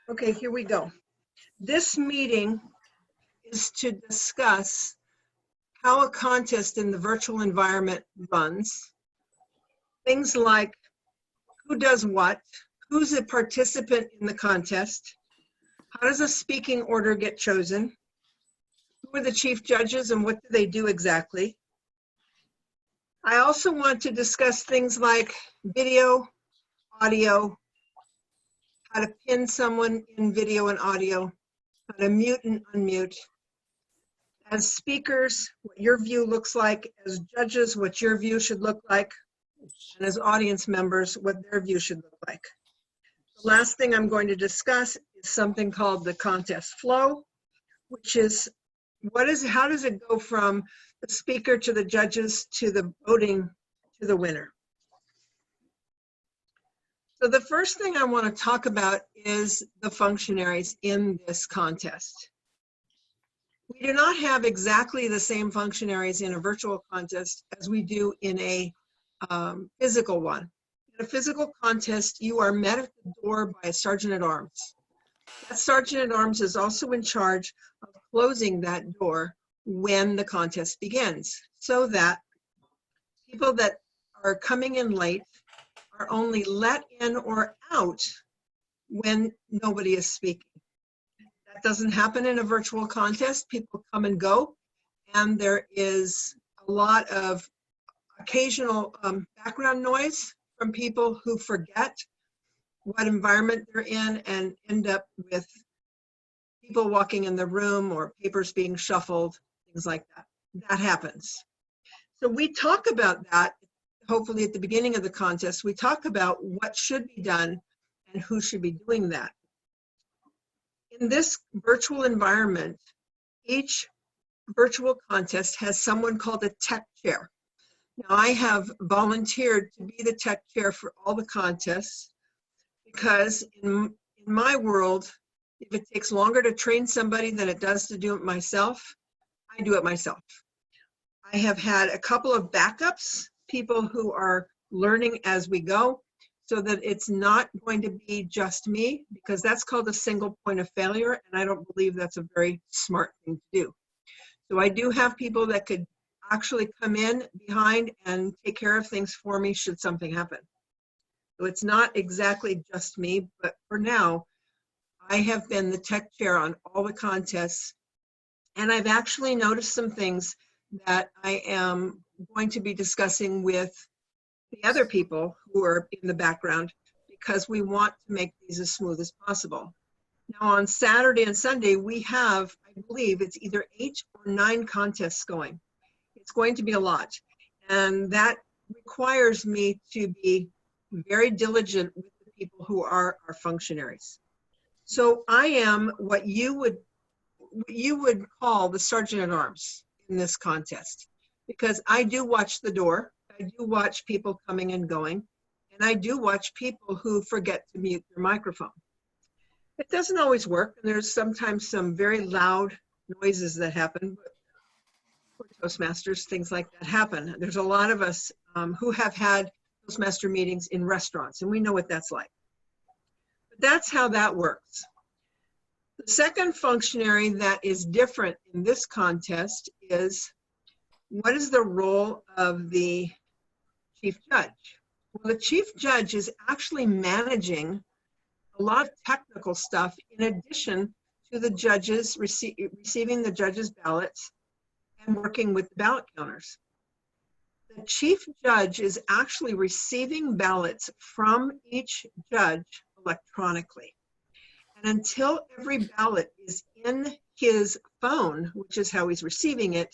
Okay, here we go. This meeting is to discuss how a contest in the virtual environment runs. Things like who does what, who's a participant in the contest, how does a speaking order get chosen, who are the chief judges and what do they do exactly. I also want to discuss things like video, audio, how to pin someone in video and audio, how to mute and unmute. As speakers, what your view looks like. As judges, what your view should look like. And as audience members, what their view should look like. The last thing I'm going to discuss is something called the contest flow, which is how does it go from the speaker to the judges to the voting to the winner. So the first thing I want to talk about is the functionaries in this contest. We do not have exactly the same functionaries in a virtual contest as we do in a physical one. In a physical contest, you are met at the door by a sergeant-at-arms. That sergeant-at-arms is also in charge of closing that door when the contest begins, so that people that are coming in late are only let in or out when nobody is speaking. That doesn't happen in a virtual contest. People come and go, and there is a lot of occasional background noise from people who forget what environment they're in and end up with people walking in the room or papers being shuffled, things like that. That happens. So we talk about that, hopefully at the beginning of the contest. We talk about what should be done and who should be doing that. In this virtual environment, each virtual contest has someone called a tech chair. Now, I have volunteered to be the tech chair for all the contests because in my world, if it takes longer to train somebody than it does to do it myself, I do it myself. I have had a couple of backups, people who are learning as we go, so that it's not going to be just me, because that's called a single point of failure, and I don't believe that's a very smart thing to do. So I do have people that could actually come in behind and take care of things for me should something happen. So it's not exactly just me, but for now, I have been the tech chair on all the contests, and I've actually noticed some things that I am going to be discussing with the other people who are in the background, because we want to make these as smooth as possible. Now on Saturday and Sunday, we have, I believe it's either 8 or 9 contests going. It's going to be a lot. And that requires me to be very diligent with the people who are our functionaries. So I am what you would call the sergeant-at-arms in this contest, because I do watch the door. I do watch people coming and going, and I do watch people who forget to mute their microphone. It doesn't always work, and there's sometimes some very loud noises that happen, but for Toastmasters, things like that happen. There's a lot of us who have had Toastmaster meetings in restaurants, and we know what that's like. But that's how that works. The second functionary that is different in this contest is, what is the role of the chief judge? Well, the chief judge is actually managing a lot of technical stuff in addition to the judges receiving the judges' ballots and working with the ballot counters. The chief judge is actually receiving ballots from each judge electronically. And until every ballot is in his phone, which is how he's receiving it,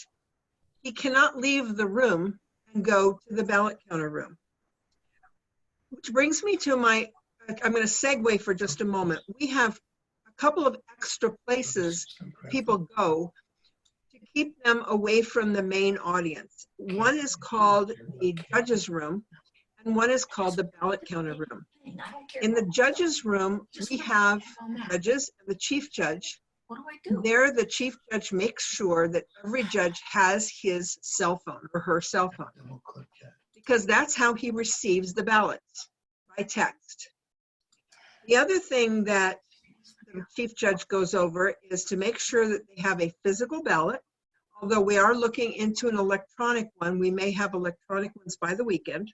he cannot leave the room and go to the ballot counter room. Which brings me to I'm going to segue for just a moment. We have a couple of extra places people go to keep them away from the main audience. One is called the judges' room, and one is called the ballot counter room. In the judges' room, we have judges and the chief judge. What do I do? There, the chief judge makes sure that every judge has his cell phone or her cell phone, because that's how he receives the ballots, by text. The other thing that the the chief judge goes over is to make sure that they have a physical ballot. Although we are looking into an electronic one, we may have electronic ones by the weekend,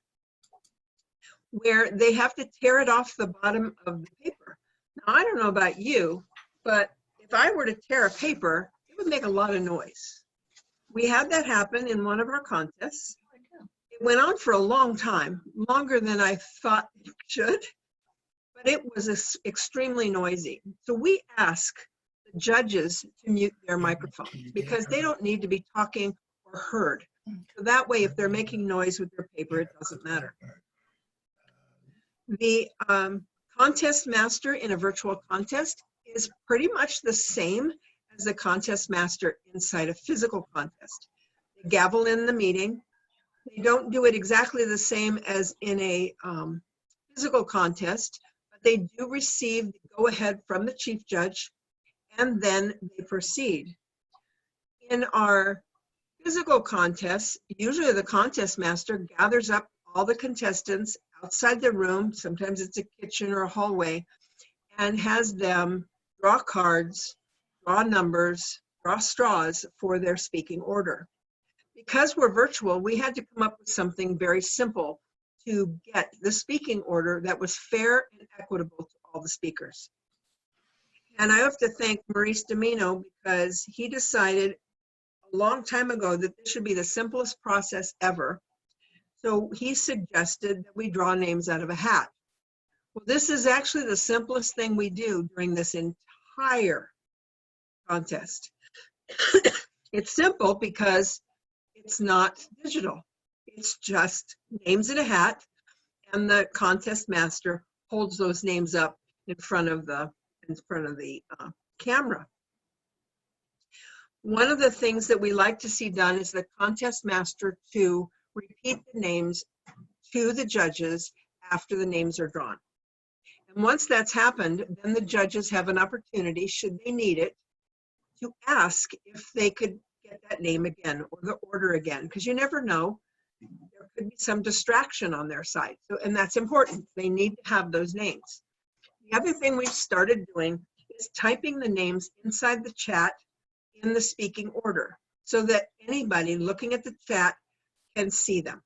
where they have to tear it off the bottom of the paper. Now, I don't know about you, but if I were to tear a paper, it would make a lot of noise. We had that happen in one of our contests. It went on for a long time, longer than I thought it should, but it was extremely noisy. So we ask the judges to mute their microphones because they don't need to be talking or heard. So that way, if they're making noise with their paper, it doesn't matter. The contest master in a virtual contest is pretty much the same as the contest master inside a physical contest. They gavel in the meeting. They don't do it exactly the same as in a physical contest, but they do receive the go-ahead from the chief judge, and then they proceed. In our physical contests, usually the contest master gathers up all the contestants outside the room, sometimes it's a kitchen or a hallway, and has them draw cards, draw numbers, draw straws for their speaking order. Because we're virtual, we had to come up with something very simple to get the speaking order that was fair and equitable to all the speakers. And I have to thank Maurice Domino because he decided a long time ago that this should be the simplest process ever. So he suggested that we draw names out of a hat. Well, this is actually the simplest thing we do during this entire contest. It's simple because it's not digital. It's just names in a hat, and the contest master holds those names up in front of the camera. One of the things that we like to see done is the contest master to repeat the names to the judges after the names are drawn. And once that's happened, then the judges have an opportunity, should they need it, to ask if they could get that name again or the order again, because you never know. There could be some distraction on their side. So, and that's important. They need to have those names. The other thing we've started doing is typing the names inside the chat in the speaking order so that anybody looking at the chat can see them.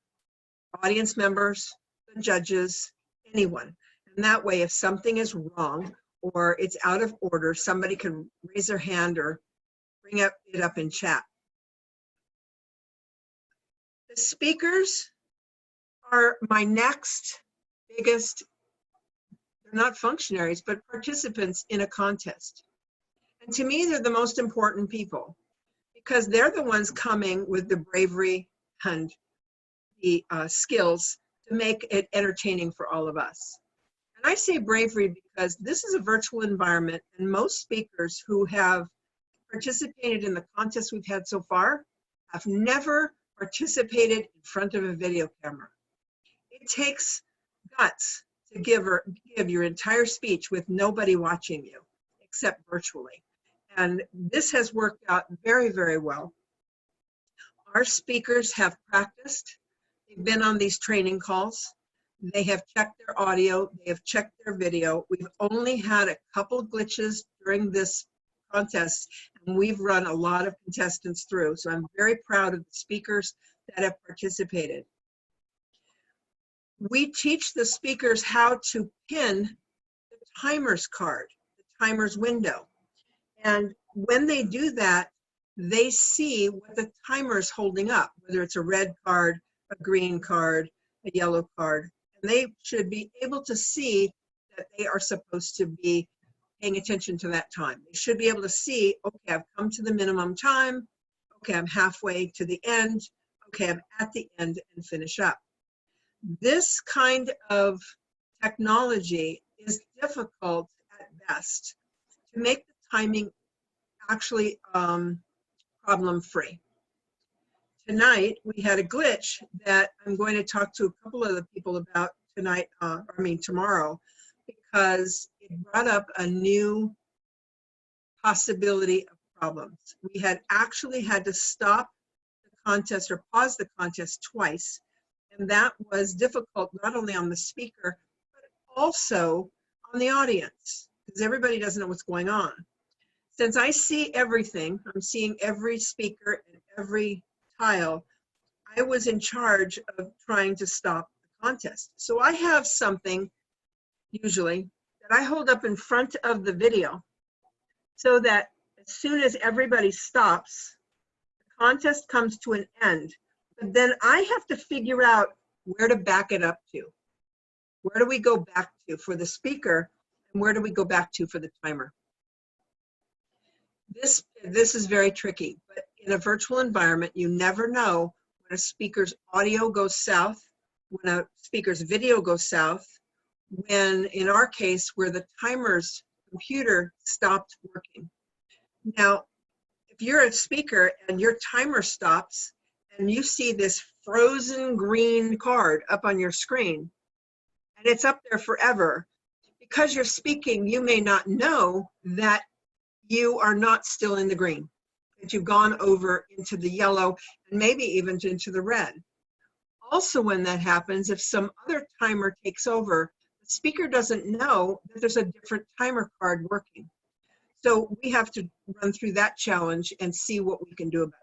Audience members, the judges, anyone. And that way, if something is wrong or it's out of order, somebody can raise their hand or bring it up in chat. The speakers are my next biggest, they're not functionaries, but participants in a contest. And to me, they're the most important people because they're the ones coming with the bravery and the skills to make it entertaining for all of us. And I say bravery because this is a virtual environment, and most speakers who have participated in the contests we've had so far have never participated in front of a video camera. It takes guts to give your entire speech with nobody watching you except virtually. And this has worked out very, very well. Our speakers have practiced. They've been on these training calls. They have checked their audio. They have checked their video. We've only had a couple glitches during this contest, and we've run a lot of contestants through. So I'm very proud of the speakers that have participated. We teach the speakers how to pin the timer's card, the timer's window. And when they do that, they see what the timer is holding up, whether it's a red card, a green card, a yellow card. And they should be able to see that they are supposed to be paying attention to that time. They should be able to see, okay, I've come to the minimum time. Okay, I'm halfway to the end. Okay, I'm at the end and finish up. This kind of technology is difficult at best to make the timing actually problem-free. Tonight, we had a glitch that I'm going to talk to a couple of the people about tonight, tomorrow, because it brought up a new possibility of problems. We had actually had to stop the contest or pause the contest twice, and that was difficult not only on the speaker, but also on the audience. because everybody doesn't know what's going on. Since I see everything, I'm seeing every speaker and every tile, I was in charge of trying to stop the contest. So I have something, usually, that I hold up in front of the video so that as soon as everybody stops, the contest comes to an end. But then I have to figure out where to back it up to. Where do we go back to for the speaker, and where do we go back to for the timer? This is very tricky, but in a virtual environment, you never know when a speaker's audio goes south, when a speaker's video goes south, when, in our case, where the timer's computer stopped working. Now, if you're a speaker and your timer stops and you see this frozen green card up on your screen, and it's up there forever, because you're speaking, you may not know that you are not still in the green, that you've gone over into the yellow and maybe even into the red. Also, when that happens, if some other timer takes over, the speaker doesn't know that there's a different timer card working. So we have to run through that challenge and see what we can do about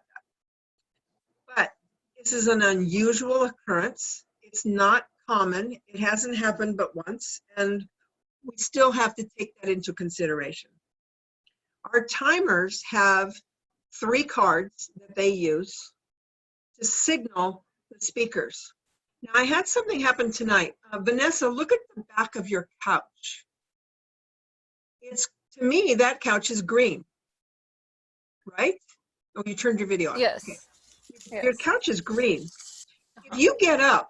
that. But this is an unusual occurrence. It's not common. It hasn't happened but once, and we still have to take that into consideration. Our timers have 3 cards that they use to signal the speakers. Now, I had something happen tonight. Vanessa, look at the back of your couch. To me, that couch is green, right? Oh, you turned your video on. Yes. Okay. Yes. Your couch is green. If you get up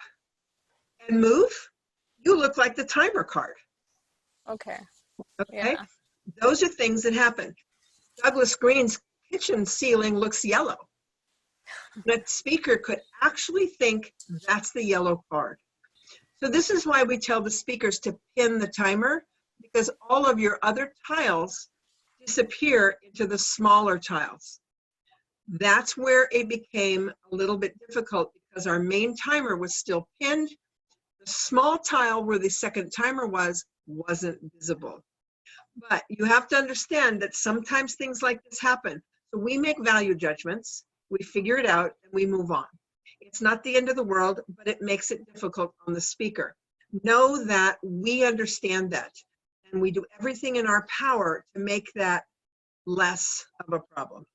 and move, you look like the timer card. Okay. Okay? Yeah. Those are things that happen. Douglas Green's kitchen ceiling looks yellow. That speaker could actually think that's the yellow card. So this is why we tell the speakers to pin the timer, because all of your other tiles disappear into the smaller tiles. That's where it became a little bit difficult, because our main timer was still pinned. The small tile where the second timer wasn't visible. But you have to understand that sometimes things like this happen. So we make value judgments, we figure it out, and we move on. It's not the end of the world, but it makes it difficult on the speaker. Know that we understand that, and we do everything in our power to make that less of a problem.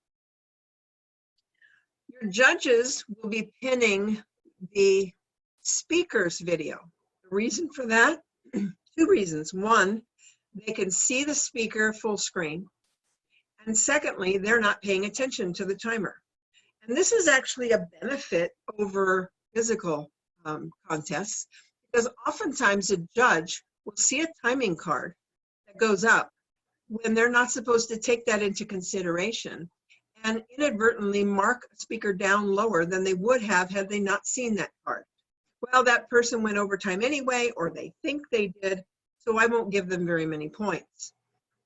Your judges will be pinning the speaker's video. The reason for that, 2 reasons. One, they can see the speaker full screen. And secondly, they're not paying attention to the timer. And this is actually a benefit over physical contests, because oftentimes a judge will see a timing card that goes up when they're not supposed to take that into consideration, and inadvertently mark a speaker down lower than they would have had they not seen that card. Well, that person went over time anyway, or they think they did, so I won't give them very many points.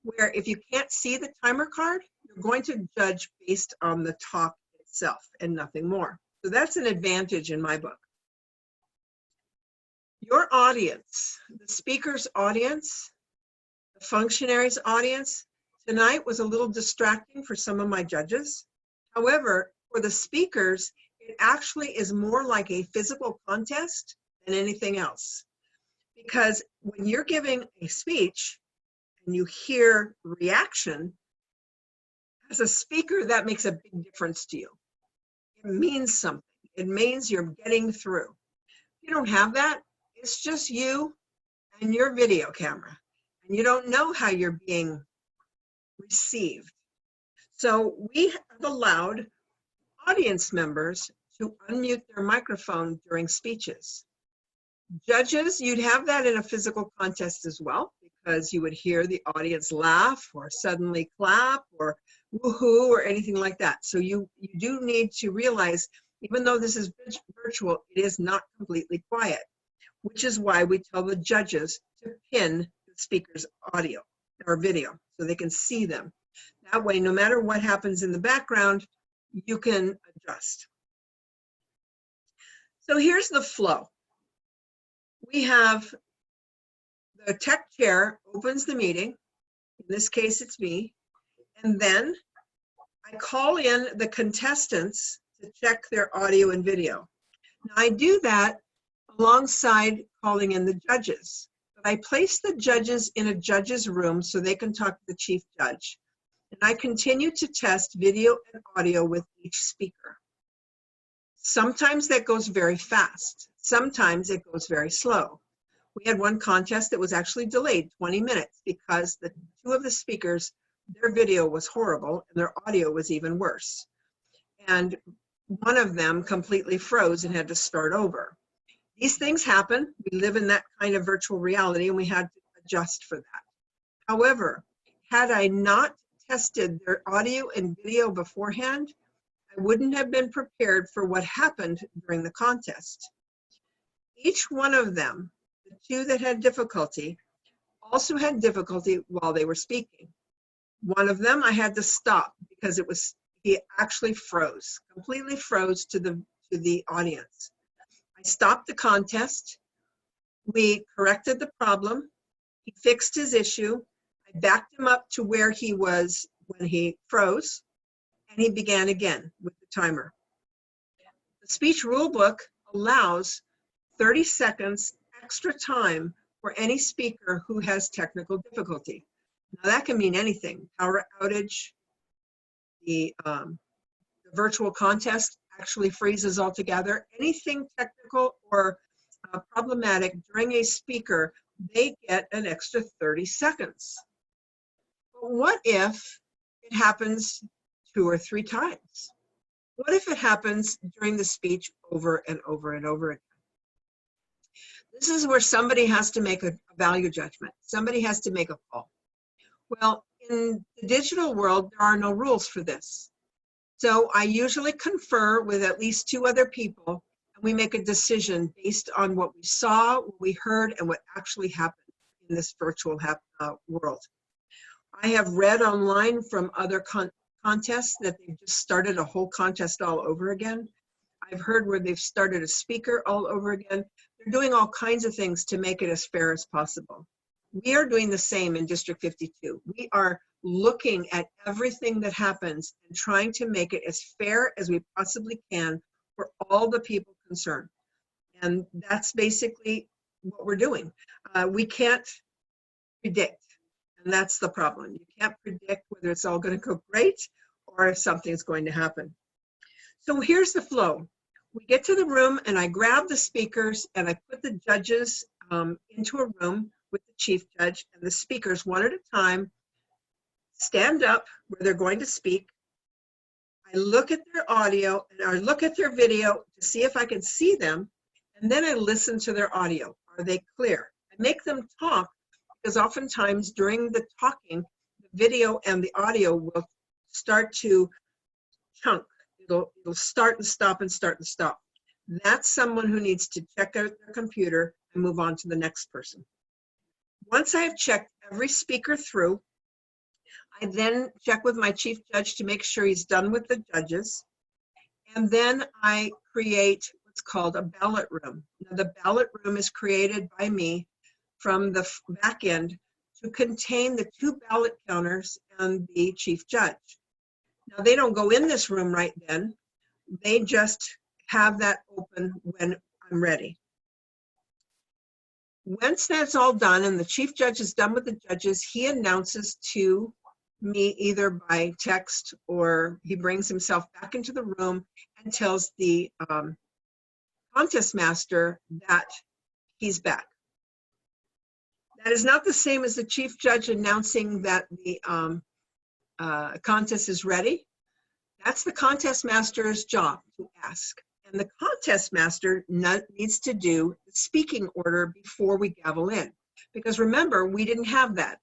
Where if you can't see the timer card, you're going to judge based on the talk itself and nothing more. So that's an advantage in my book. Your audience, the speaker's audience, the Functionaries audience, tonight was a little distracting for some of my judges. However, for the speakers, it actually is more like a physical contest than anything else. Because when you're giving a speech and you hear reaction, as a speaker, that makes a big difference to you. It means something. It means you're getting through. If you don't have that, it's just you and your video camera, and you don't know how you're being received. So we have allowed audience members to unmute their microphone during speeches. Judges, you'd have that in a physical contest as well, because you would hear the audience laugh or suddenly clap or woohoo or anything like that. So you do need to realize, even though this is virtual, it is not completely quiet, which is why we tell the judges to pin the speaker's audio or video so they can see them. That way, no matter what happens in the background, you can adjust. So here's the flow. We have the tech chair opens the meeting. In this case, it's me. And then I call in the contestants to check their audio and video. Now, I do that alongside calling in the judges. But I place the judges in a judge's room so they can talk to the chief judge. And I continue to test video and audio with each speaker. Sometimes that goes very fast. Sometimes it goes very slow. We had one contest that was actually delayed 20 minutes because the two of the speakers, their video was horrible and their audio was even worse. And one of them completely froze and had to start over. These things happen. We live in that kind of virtual reality and we had to adjust for that. However, had I not tested their audio and video beforehand, I wouldn't have been prepared for what happened during the contest. Each one of them, the two that had difficulty, also had difficulty while they were speaking. One of them I had to stop because he actually froze, completely froze to the audience. I stopped the contest. We corrected the problem. He fixed his issue. I backed him up to where he was when he froze, and he began again with the timer. The speech rulebook allows 30 seconds extra time for any speaker who has technical difficulty. Now that can mean anything. Power outage, the virtual contest actually freezes altogether. Anything technical or problematic during a speaker, they get an extra 30 seconds. But what if it happens 2 or 3 times? What if it happens during the speech over and over and over again? This is where somebody has to make a value judgment. Somebody has to make a call. Well, in the digital world, there are no rules for this. So I usually confer with at least 2 other people, and we make a decision based on what we saw, what we heard, and what actually happened in this virtual world. I have read online from other contests that they've just started a whole contest all over again. I've heard where they've started a speaker all over again. They're doing all kinds of things to make it as fair as possible. We are doing the same in District 52. We are looking at everything that happens and trying to make it as fair as we possibly can for all the people concerned. And that's basically what we're doing. We can't predict, and that's the problem. You can't predict whether it's all going to go great or if something's going to happen. So here's the flow. We get to the room and I grab the speakers and I put the judges into a room with the chief judge, and the speakers one at a time stand up where they're going to speak. I look at their audio and I look at their video to see if I can see them, and then I listen to their audio. Are they clear? I make them talk because oftentimes during the talking, the video and the audio will start to chunk. It'll start and stop and start and stop. That's someone who needs to check out their computer and move on to the next person. Once I have checked every speaker through, I then check with my chief judge to make sure he's done with the judges. And then I create what's called a ballot room. Now, the ballot room is created by me from the back end to contain the 2 ballot counters and the chief judge. Now, they don't go in this room right then. They just have that open when I'm ready. Once that's all done and the chief judge is done with the judges, he announces to me either by text or he brings himself back into the room and tells the contest master that he's back. That is not the same as the chief judge announcing that the contest is ready. That's the contest master's job to ask. And the contest master needs to do the speaking order before we gavel in. Because remember, we didn't have that.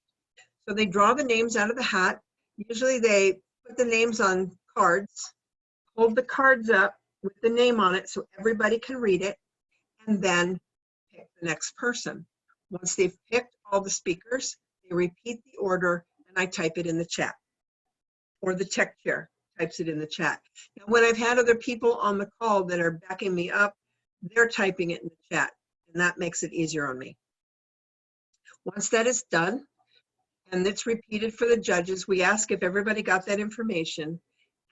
So they draw the names out of the hat. Usually they put the names on cards, hold the cards up with the name on it so everybody can read it, and then pick the next person. Once they've picked all the speakers, they repeat the order, and I type it in the chat. Or the tech chair types it in the chat. Now, when I've had other people on the call that are backing me up, they're typing it in the chat, and that makes it easier on me. Once that is done, and it's repeated for the judges. We ask if everybody got that information,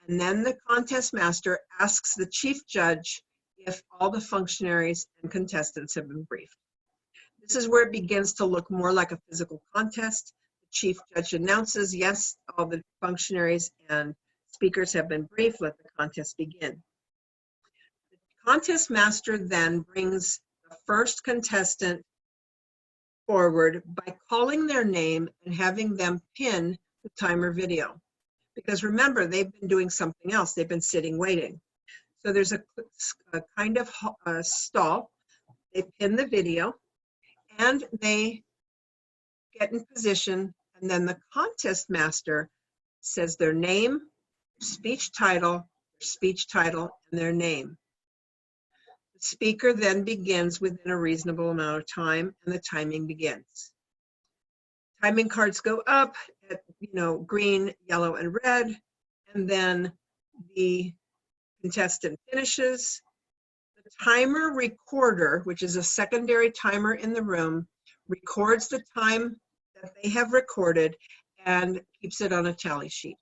and then the contest master asks the chief judge if all the functionaries and contestants have been briefed. This is where it begins to look more like a physical contest. The chief judge announces, yes, all the functionaries and speakers have been briefed, let the contest begin. The contest master then brings the first contestant forward by calling their name and having them pin the timer video. Because remember, they've been doing something else. They've been sitting waiting. So there's a kind of stall. They pin the video and they get in position, and then the contest master says their name, speech title, and their name. The speaker then begins within a reasonable amount of time, and the timing begins. Timing cards go up at green, yellow, and red, and then the contestant finishes. The timer recorder, which is a secondary timer in the room, records the time that they have recorded and keeps it on a tally sheet.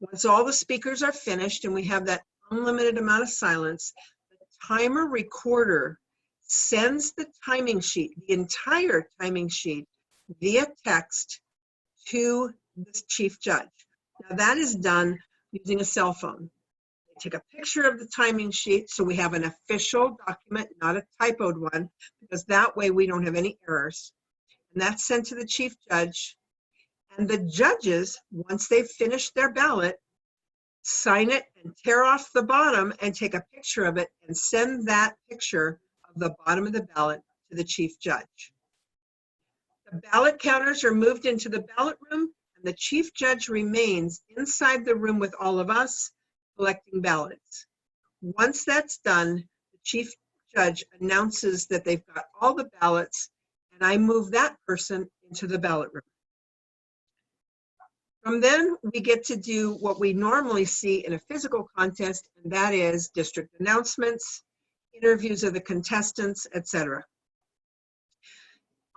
Once all the speakers are finished and we have that unlimited amount of silence, the timer recorder sends the timing sheet, the entire timing sheet, via text to the chief judge. Now that is done using a cell phone. They take a picture of the timing sheet so we have an official document, not a typoed one, because that way we don't have any errors. And that's sent to the chief judge. And the judges, once they've finished their ballot, sign it and tear off the bottom and take a picture of it and send that picture of the bottom of the ballot to the chief judge. The ballot counters are moved into the ballot room, and the chief judge remains inside the room with all of us collecting ballots. Once that's done, the chief judge announces that they've got all the ballots, and I move that person into the ballot room. From then, we get to do what we normally see in a physical contest, and that is district announcements, interviews of the contestants, etc.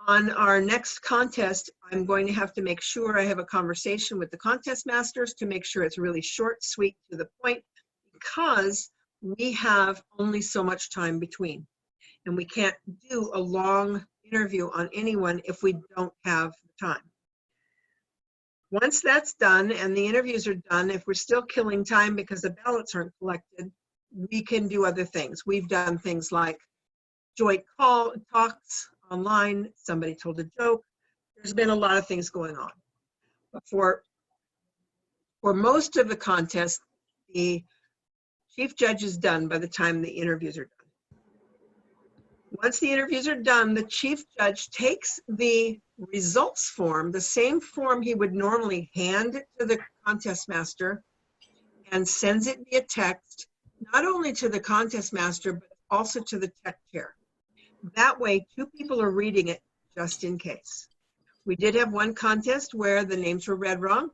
On our next contest, I'm going to have to make sure I have a conversation with the contest masters to make sure it's really short, sweet, to the point, because we have only so much time between. And we can't do a long interview on anyone if we don't have the time. Once that's done and the interviews are done, if we're still killing time because the ballots aren't collected, we can do other things. We've done things like joint talks online, somebody told a joke. There's been a lot of things going on. But for most of the contest, the chief judge is done by the time the interviews are done. Once the interviews are done, the chief judge takes the results form, the same form he would normally hand to the contest master, and sends it via text, not only to the contest master, but also to the tech chair. That way, two people are reading it just in case. We did have one contest where the names were read wrong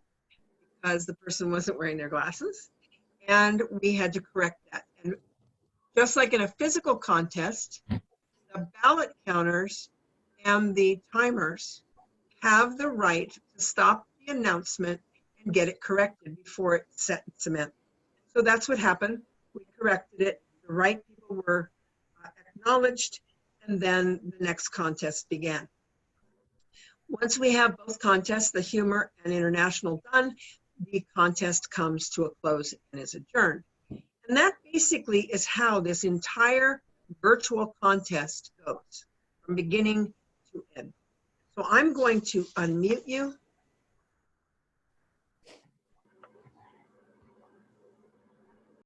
because the person wasn't wearing their glasses, and we had to correct that. And just like in a physical contest, the ballot counters and the timers have the right to stop the announcement and get it corrected before it's set in cement. So that's what happened. We corrected it. The right people were acknowledged, and then the next contest began. Once we have both contests, the humor and international, done, the contest comes to a close and is adjourned. And that basically is how this entire virtual contest goes from beginning to end. So I'm going to unmute you